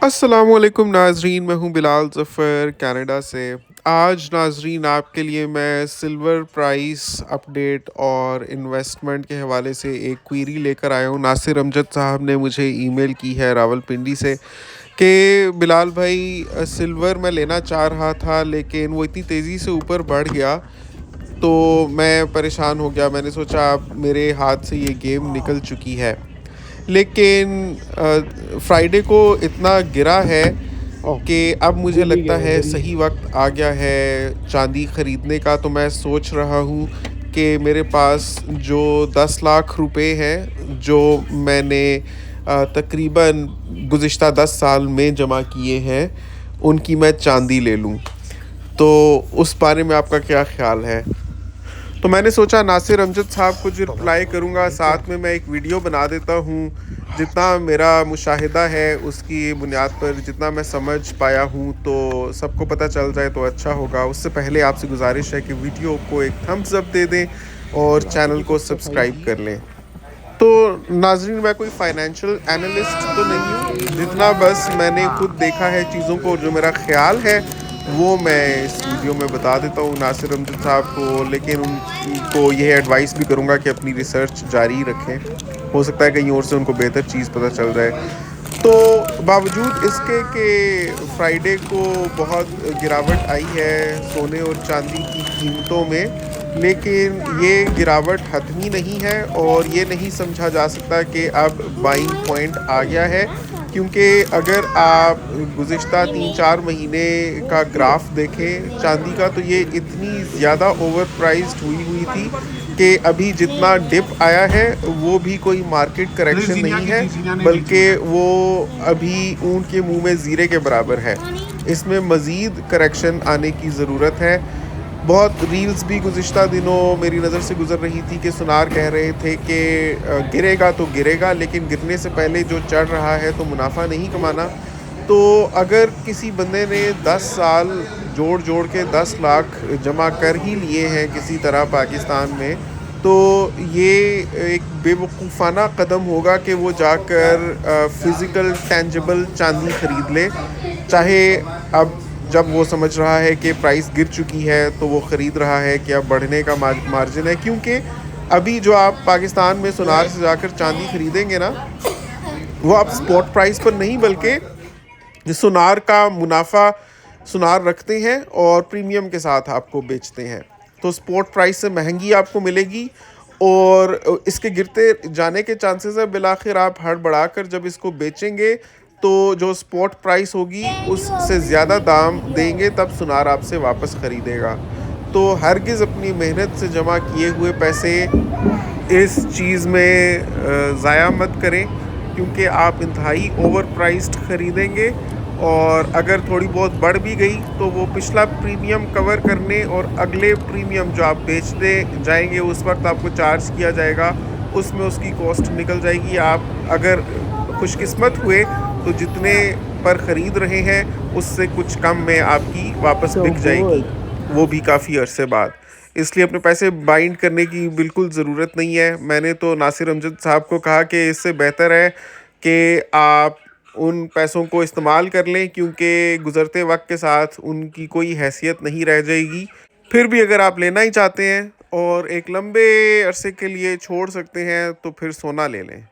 अस्सलामुअलैकुम नाजरीन, मैं हूं बिलाल ज़फ़र कनाडा से। आज नाजरीन आपके लिए मैं सिल्वर प्राइस अपडेट और इन्वेस्टमेंट के हवाले से एक क्वेरी लेकर आया हूं। नासिर अमजद साहब ने मुझे ईमेल की है रावलपिंडी से कि बिलाल भाई, सिल्वर मैं लेना चाह रहा था लेकिन वो इतनी तेज़ी से ऊपर बढ़ गया तो मैं परेशान हो गया। मैंने सोचा अब मेरे हाथ से ये गेम निकल चुकी है। लेकिन फ्राइडे को इतना गिरा है ओह! कि अब मुझे दिल्ली लगता गए हो है दिल्ली। सही वक्त आ गया है चांदी ख़रीदने का। तो मैं सोच रहा हूँ कि मेरे पास जो 10 लाख रुपए हैं जो मैंने तकरीबन गुज़िश्ता 10 साल में जमा किए हैं, उनकी मैं चांदी ले लूँ। तो उस बारे में आपका क्या ख़्याल है? तो मैंने सोचा नासिर अमजद साहब को जो रिप्लाई करूँगा, साथ में मैं एक वीडियो बना देता हूँ। जितना मेरा मुशाहिदा है उसकी बुनियाद पर जितना मैं समझ पाया हूँ तो सबको पता चल जाए तो अच्छा होगा। उससे पहले आपसे गुजारिश है कि वीडियो को एक थम्स अप दे दें और रास्ते चैनल की को साफ सफाई सब्सक्राइब की। कर लें। तो नाज़रीन, मैं कोई फाइनेंशियल एनालिस्ट तो नहीं हूँ, जितना बस मैंने खुद देखा है चीज़ों को, जो मेरा ख़्याल है वो मैं इस वीडियो में बता देता हूँ नासिर अमजद साहब को। लेकिन उनको यह एडवाइस भी करूँगा कि अपनी रिसर्च जारी रखें। हो सकता है कहीं और से उनको बेहतर चीज़ पता चल जाए। तो बावजूद इसके कि फ्राइडे को बहुत गिरावट आई है सोने और चांदी की कीमतों में, लेकिन ये गिरावट हतमी नहीं है और ये नहीं समझा जा सकता कि अब बाइंग पॉइंट आ गया है। क्योंकि अगर आप गुज़िश्ता 3-4 महीने का ग्राफ देखें चांदी का, तो ये इतनी ज़्यादा ओवर प्राइस्ड हुई थी कि अभी जितना डिप आया है वो भी कोई मार्केट करेक्शन नहीं है, बल्कि वो अभी ऊँट के मुंह में ज़ीरे के बराबर है। इसमें मज़ीद करेक्शन आने की ज़रूरत है। बहुत रील्स भी गुज़िश्ता दिनों मेरी नज़र से गुज़र रही थी कि सुनार कह रहे थे कि गिरेगा तो गिरेगा, लेकिन गिरने से पहले जो चढ़ रहा है तो मुनाफा नहीं कमाना। तो अगर किसी बंदे ने 10 साल जोड़ जोड़ के 10 लाख जमा कर ही लिए हैं किसी तरह पाकिस्तान में, तो ये एक बेवकूफ़ाना कदम होगा कि वो जाकर फ़िज़िकल टेंजिबल चांदी ख़रीद ले। चाहे अब जब वो समझ रहा है कि प्राइस गिर चुकी है तो वो ख़रीद रहा है कि अब बढ़ने का मार्जिन है। क्योंकि अभी जो आप पाकिस्तान में सुनार से जाकर चांदी ख़रीदेंगे ना, वो आप स्पॉट प्राइस पर नहीं बल्कि सुनार का मुनाफा सुनार रखते हैं और प्रीमियम के साथ आपको बेचते हैं। तो स्पॉट प्राइस से महंगी आपको मिलेगी और इसके गिरते जाने के चांसेस है। बिलाखिर आप हड़बड़ाकर जब इसको बेचेंगे तो जो स्पॉट प्राइस होगी उससे ज़्यादा दाम देंगे, तब सुनार आपसे वापस ख़रीदेगा। तो हरगिज़ अपनी मेहनत से जमा किए हुए पैसे इस चीज़ में ज़ाया मत करें, क्योंकि आप इंतहाई ओवर प्राइस्ड ख़रीदेंगे और अगर थोड़ी बहुत बढ़ भी गई तो वो पिछला प्रीमियम कवर करने और अगले प्रीमियम जो आप बेचते जाएंगे उस वक्त आपको चार्ज किया जाएगा, उसमें उसकी कॉस्ट निकल जाएगी। आप अगर खुशकिस्मत हुए तो जितने पर ख़रीद रहे हैं उससे कुछ कम में आपकी वापस सो बिक जाएगी, गुड। वो भी काफ़ी अरसे बाद। इसलिए अपने पैसे बाइंड करने की बिल्कुल ज़रूरत नहीं है। मैंने तो नासिर अमजद साहब को कहा कि इससे बेहतर है कि आप उन पैसों को इस्तेमाल कर लें, क्योंकि गुज़रते वक्त के साथ उनकी कोई हैसियत नहीं रह जाएगी। फिर भी अगर आप लेना ही चाहते हैं और एक लंबे अरसे के लिए छोड़ सकते हैं तो फिर सोना ले लें।